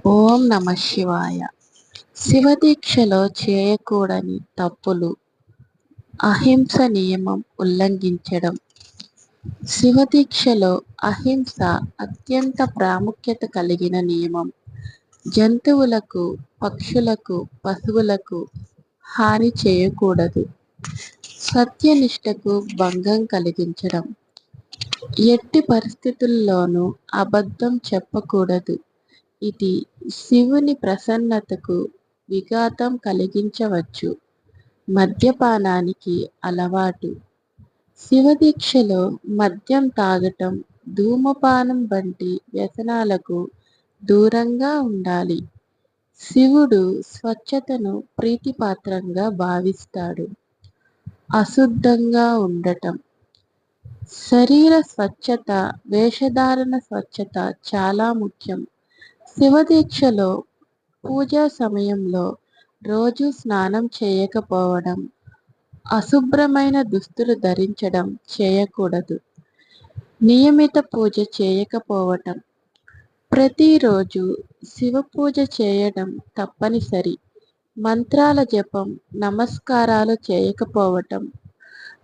ఓం నమ శివాయ. శివదీక్షలో చేయకూడని తప్పులు. అహింస నియమం ఉల్లంఘించడం. శివదీక్షలో అహింస అత్యంత ప్రాముఖ్యత కలిగిన నియమం. జంతువులకు, పక్షులకు, పశువులకు హాని చేయకూడదు. సత్యనిష్టకు భంగం కలిగించడం. ఎట్టి పరిస్థితుల్లోనూ అబద్ధం చెప్పకూడదు. ఇది శివుని ప్రసన్నతకు విఘాతం కలిగించవచ్చు. మద్యపానానికి అలవాటు. శివదీక్షలో మద్యం తాగటం, ధూమపానం వంటి వ్యసనాలకు దూరంగా ఉండాలి. శివుడు స్వచ్ఛతను ప్రీతిపాత్రంగా భావిస్తాడు. అశుద్ధంగా ఉండటం. శరీర స్వచ్ఛత, వేషధారణ స్వచ్ఛత చాలా ముఖ్యం. శివదీక్షలో పూజా సమయంలో రోజు స్నానం చేయకపోవడం, అశుభ్రమైన దుస్తులు ధరించడం చేయకూడదు. నియమిత పూజ చేయకపోవటం. ప్రతిరోజు శివ పూజ చేయడం తప్పనిసరి. మంత్రాల జపం, నమస్కారాలు చేయకపోవటం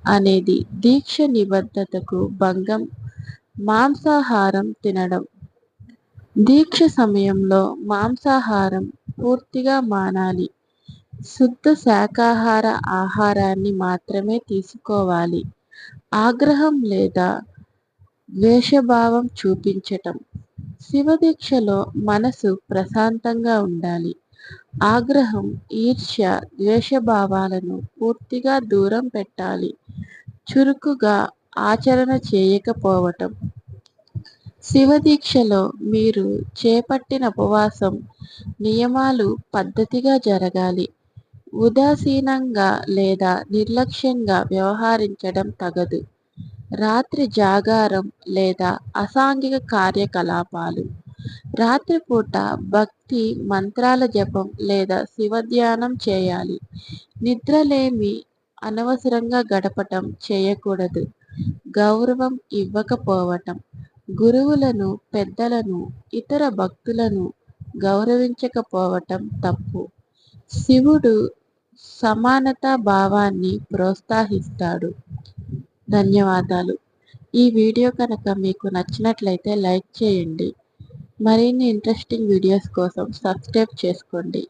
అనేది దీక్ష నిబద్ధతకు భంగం. మాంసాహారం తినడం. దీక్ష సమయంలో మాంసాహారం పూర్తిగా మానాలి. శుద్ధ శాకాహార ఆహారాన్ని మాత్రమే తీసుకోవాలి. ఆగ్రహం లేదా ద్వేషభావం చూపించటం. శివదీక్షలో మనసు ప్రశాంతంగా ఉండాలి. ఆగ్రహం, ఈర్ష్య, ద్వేషభావాలను పూర్తిగా దూరం పెట్టాలి. చురుకుగా ఆచరణ చేయకపోవటం. శివదీక్షలో మీరు చేపట్టిన ఉపవాసం నియమాలు పద్ధతిగా జరగాలి. ఉదాసీనంగా లేదా నిర్లక్ష్యంగా వ్యవహరించడం తగదు. రాత్రి జాగారం లేదా అసాంఘిక కార్యకలాపాలు. రాత్రిపూట భక్తి మంత్రాల జపం లేదా శివధ్యానం చేయాలి. నిద్రలేమి, అనవసరంగా గడపటం చేయకూడదు. గౌరవం ఇవ్వకపోవటం. గురువులను, పెద్దలను, ఇతర భక్తులను గౌరవించకపోవటం తప్పు. శివుడు సమానతా భావాన్ని ప్రోత్సహిస్తాడు. ధన్యవాదాలు. ఈ వీడియో కనుక మీకు నచ్చినట్లయితే లైక్ చేయండి. మరిన్ని ఇంట్రెస్టింగ్ వీడియోస్ కోసం సబ్స్క్రైబ్ చేసుకోండి.